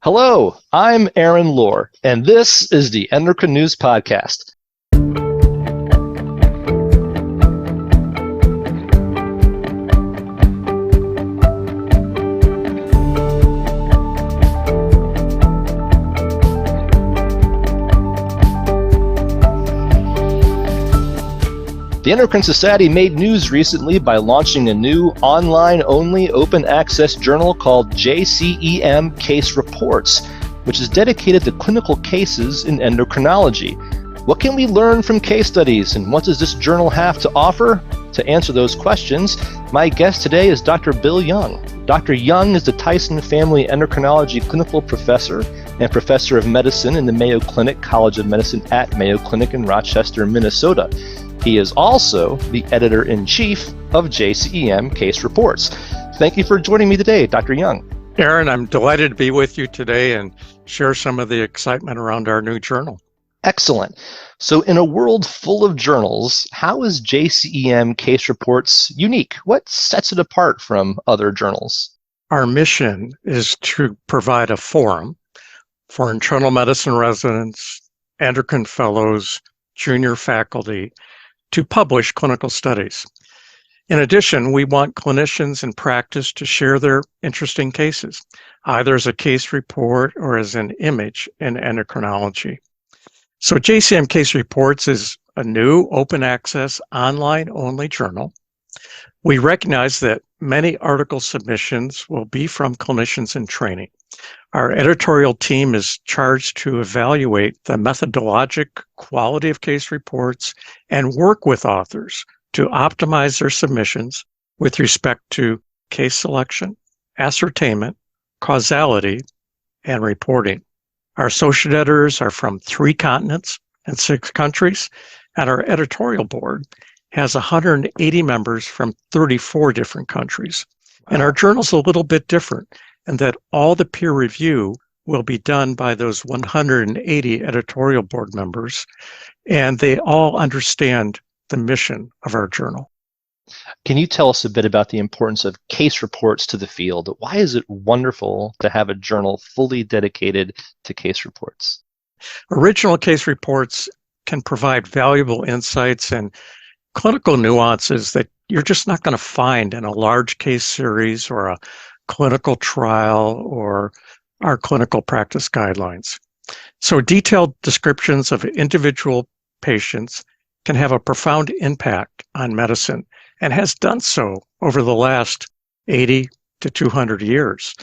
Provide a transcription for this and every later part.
Hello, I'm Aaron Lohr, and this is the Endocrine News Podcast. The Endocrine Society made news recently by launching a new online-only open-access journal called JCEM Case Reports, which is dedicated to clinical cases in endocrinology. What can we learn from case studies, and what does this journal have to offer? To answer those questions, my guest today is Dr. Bill Young. Dr. Young is the Tyson Family Endocrinology Clinical Professor and Professor of Medicine in the Mayo Clinic College of Medicine at Mayo Clinic in Rochester, Minnesota. He is also the editor-in-chief of JCEM Case Reports. Thank you for joining me today, Dr. Young. Aaron, I'm delighted to be with you today and share some of the excitement around our new journal. Excellent. So in a world full of journals, how is JCEM Case Reports unique? What sets it apart from other journals? Our mission is to provide a forum for internal medicine residents, endocrine fellows, junior faculty to publish clinical studies. In addition, we want clinicians in practice to share their interesting cases, either as a case report or as an image in endocrinology. So JCEM Case Reports is a new open access online-only journal. We recognize that many article submissions will be from clinicians in training. Our editorial team is charged to evaluate the methodologic quality of case reports and work with authors to optimize their submissions with respect to case selection, ascertainment, causality, and reporting. Our associate editors are from 3 continents and 6 countries, and our editorial board has 180 members from 34 different countries. And our journal's a little bit different in that all the peer review will be done by those 180 editorial board members, and they all understand the mission of our journal. Can you tell us a bit about the importance of case reports to the field? Why is it wonderful to have a journal fully dedicated to case reports? Original case reports can provide valuable insights and clinical nuances that you're just not going to find in a large case series or a clinical trial or our clinical practice guidelines. So detailed descriptions of individual patients can have a profound impact on medicine and has done so over the last 80 to 200 years.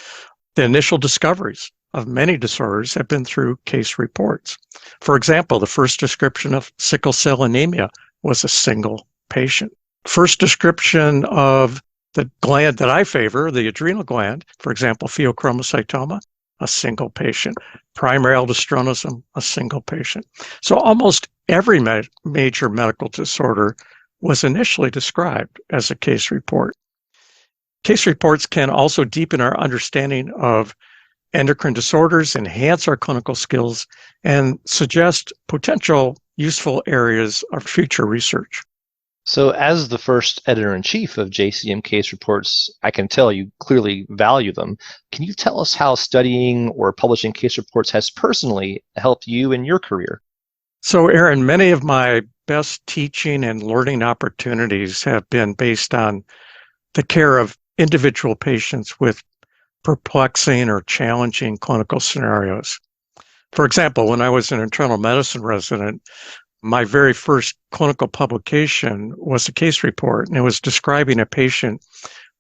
The initial discoveries of many disorders have been through case reports. For example, the first description of sickle cell anemia was a single patient. First description of the gland that I favor, the adrenal gland, for example, pheochromocytoma, a single patient. Primary aldosteronism, a single patient. So almost every major medical disorder was initially described as a case report. Case reports can also deepen our understanding of endocrine disorders, enhance our clinical skills, and suggest potential useful areas of future research. So as the first editor-in-chief of JCEM Case Reports, I can tell you clearly value them. Can you tell us how studying or publishing case reports has personally helped you in your career? So, Aaron, many of my best teaching and learning opportunities have been based on the care of individual patients with perplexing or challenging clinical scenarios. For example, when I was an internal medicine resident, my very first clinical publication was a case report, and it was describing a patient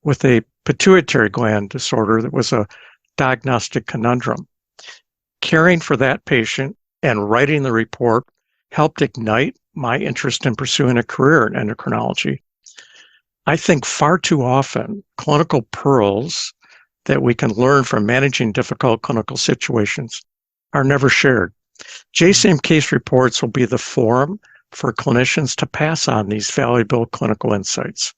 with a pituitary gland disorder that was a diagnostic conundrum. Caring for that patient and writing the report helped ignite my interest in pursuing a career in endocrinology. I think far too often, clinical pearls that we can learn from managing difficult clinical situations are never shared. JCEM Case Reports will be the forum for clinicians to pass on these valuable clinical insights.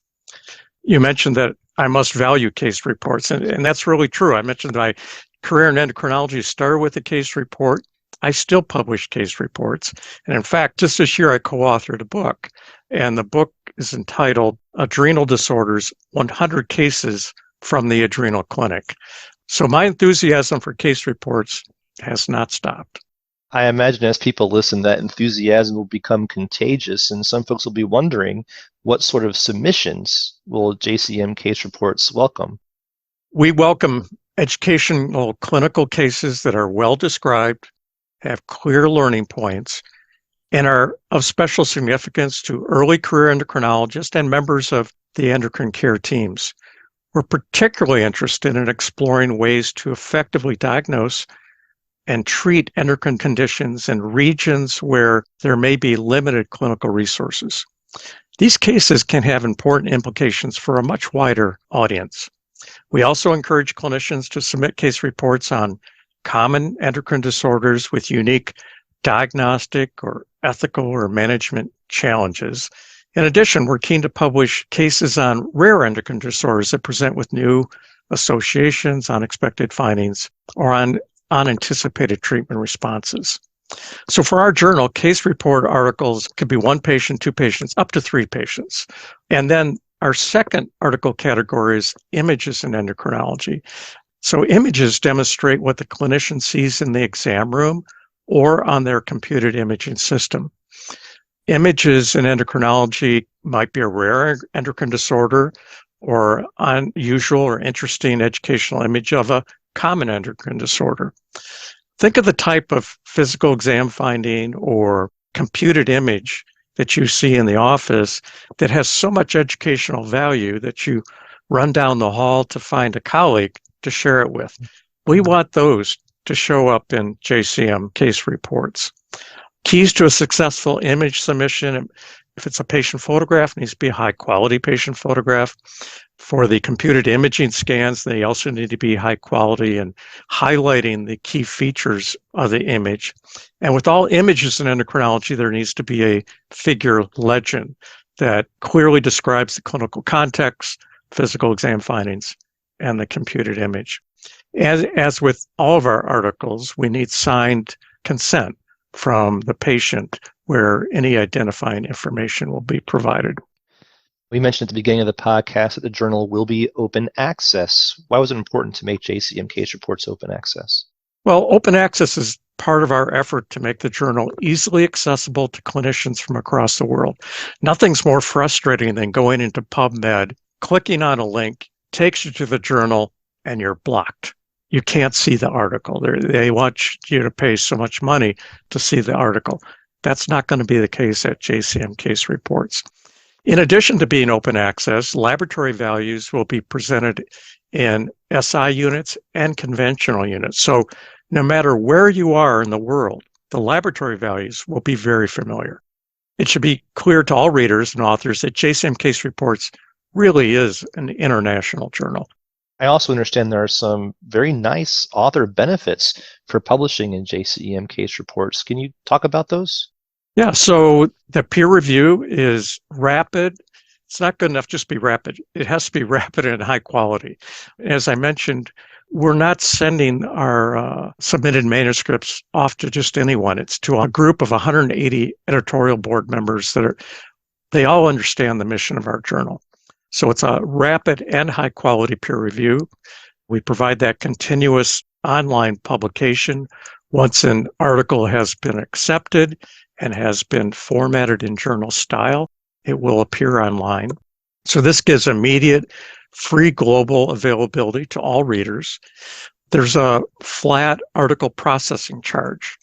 You mentioned that I must value case reports, and that's really true. I mentioned that my career in endocrinology started with a case report. I still publish case reports. And in fact, just this year, I co-authored a book, and the book is entitled Adrenal Disorders, 100 Cases from the Adrenal Clinic. So my enthusiasm for case reports has not stopped. I imagine as people listen, that enthusiasm will become contagious, and some folks will be wondering what sort of submissions will JCEM case reports welcome? We welcome educational clinical cases that are well described, have clear learning points, and are of special significance to early career endocrinologists and members of the endocrine care teams. We're particularly interested in exploring ways to effectively diagnose and treat endocrine conditions in regions where there may be limited clinical resources. These cases can have important implications for a much wider audience. We also encourage clinicians to submit case reports on common endocrine disorders with unique diagnostic or ethical or management challenges. In addition, we're keen to publish cases on rare endocrine disorders that present with new associations, unexpected findings, or on unanticipated treatment responses. So for our journal, case report articles could be one patient, two patients, up to three patients. And then our second article category is images in endocrinology. So images demonstrate what the clinician sees in the exam room or on their computed imaging system. Images in endocrinology might be a rare endocrine disorder or unusual or interesting educational image of a common endocrine disorder. Think of the type of physical exam finding or computed image that you see in the office that has so much educational value that you run down the hall to find a colleague to share it with. We want those to show up in JCEM case reports. Keys to a successful image submission: if it's a patient photograph, it needs to be a high quality patient photograph. For the computed imaging scans, they also need to be high quality and highlighting the key features of the image. And with all images in endocrinology, there needs to be a figure legend that clearly describes the clinical context, physical exam findings, and the computed image. As with all of our articles, we need signed consent from the patient where any identifying information will be provided. We mentioned at the beginning of the podcast that the journal will be open access. Why was it important to make JCEM case reports open access? Well, open access is part of our effort to make the journal easily accessible to clinicians from across the world. Nothing's more frustrating than going into PubMed, clicking on a link, takes you to the journal, and you're blocked. You can't see the article. They want you to pay so much money to see the article. That's not going to be the case at JCEM case reports. In addition to being open access, laboratory values will be presented in SI units and conventional units. So no matter where you are in the world, the laboratory values will be very familiar. It should be clear to all readers and authors that JCEM case reports really is an international journal. I also understand there are some very nice author benefits for publishing in JCEM case reports. Can you talk about those? Yeah, so the peer review is rapid. It's not good enough just to be rapid. It has to be rapid and high quality. As I mentioned, we're not sending our submitted manuscripts off to just anyone. It's to a group of 180 editorial board members they all understand the mission of our journal. So it's a rapid and high quality peer review. We provide that continuous online publication. Once an article has been accepted and has been formatted in journal style, it will appear online. So this gives immediate free global availability to all readers. There's a flat article processing charge.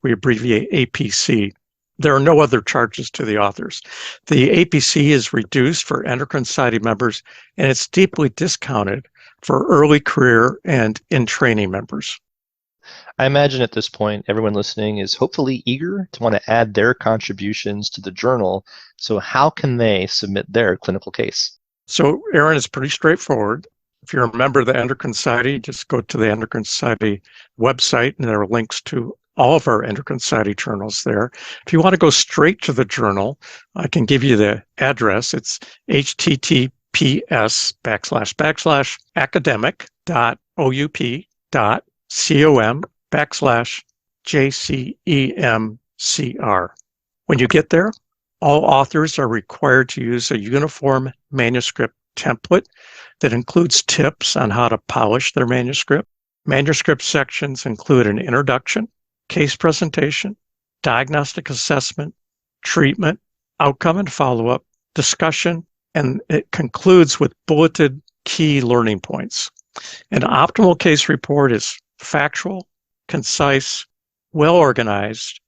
We abbreviate APC. There are no other charges to the authors. The APC is reduced for Endocrine Society members, and it's deeply discounted for early career and in-training members. I imagine at this point, everyone listening is hopefully eager to want to add their contributions to the journal. So how can they submit their clinical case? So, Aaron, it's pretty straightforward. If you're a member of the Endocrine Society, just go to the Endocrine Society website, and there are links to all of our Endocrine Society journals there. If you want to go straight to the journal, I can give you the address. It's https://academic.oup.com/JCEMCR. When you get there, all authors are required to use a uniform manuscript template that includes tips on how to polish their manuscript. Manuscript sections include an introduction, case presentation, diagnostic assessment, treatment, outcome and follow-up, discussion, and it concludes with bulleted key learning points. An optimal case report is factual, concise, well-organized,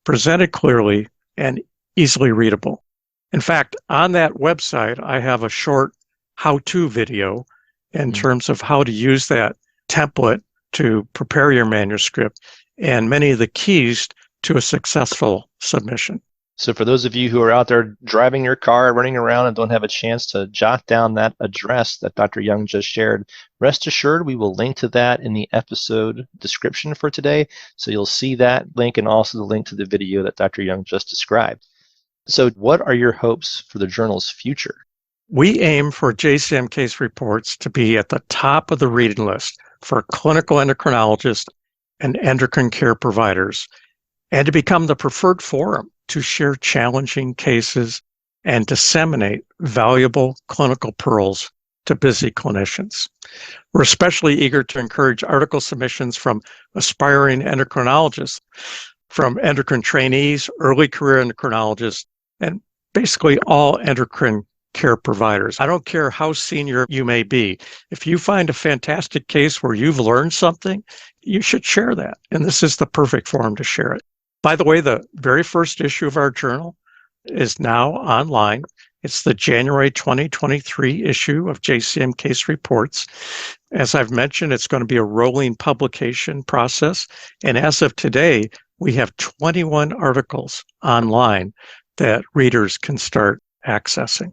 presented clearly, and easily readable. In fact, on that website, I have a short how-to video in terms of how to use that template to prepare your manuscript and many of the keys to a successful submission. So for those of you who are out there driving your car, running around, and don't have a chance to jot down that address that Dr. Young just shared, rest assured we will link to that in the episode description for today. So you'll see that link and also the link to the video that Dr. Young just described. So what are your hopes for the journal's future? We aim for JCEM case reports to be at the top of the reading list for clinical endocrinologists and endocrine care providers, and to become the preferred forum to share challenging cases and disseminate valuable clinical pearls to busy clinicians. We're especially eager to encourage article submissions from aspiring endocrinologists, from endocrine trainees, early career endocrinologists, and basically all endocrine care providers. I don't care how senior you may be. If you find a fantastic case where you've learned something, you should share that. And this is the perfect forum to share it. By the way, the very first issue of our journal is now online. It's the January 2023 issue of JCEM Case Reports. As I've mentioned, it's going to be a rolling publication process. And as of today, we have 21 articles online that readers can start accessing.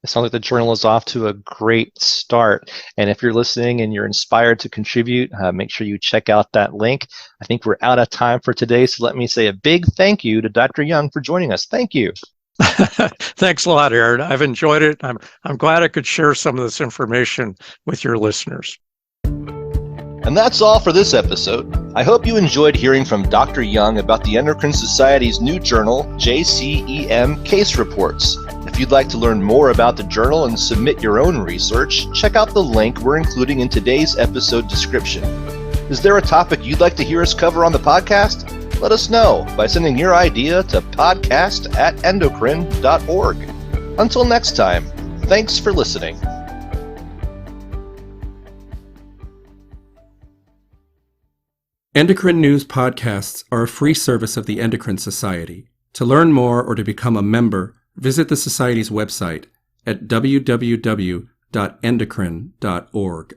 It sounds like the journal is off to a great start. And if you're listening and you're inspired to contribute, make sure you check out that link. I think we're out of time for today, so let me say a big thank you to Dr. Young for joining us. Thank you. Thanks a lot, Aaron. I've enjoyed it. I'm glad I could share some of this information with your listeners. And that's all for this episode. I hope you enjoyed hearing from Dr. Young about the Endocrine Society's new journal, JCEM Case Reports. If you'd like to learn more about the journal and submit your own research, check out the link we're including in today's episode description. Is there a topic you'd like to hear us cover on the podcast? Let us know by sending your idea to podcast@endocrine.org. Until next time, thanks for listening. Endocrine News podcasts are a free service of the Endocrine Society. To learn more or to become a member, visit the Society's website at www.endocrine.org.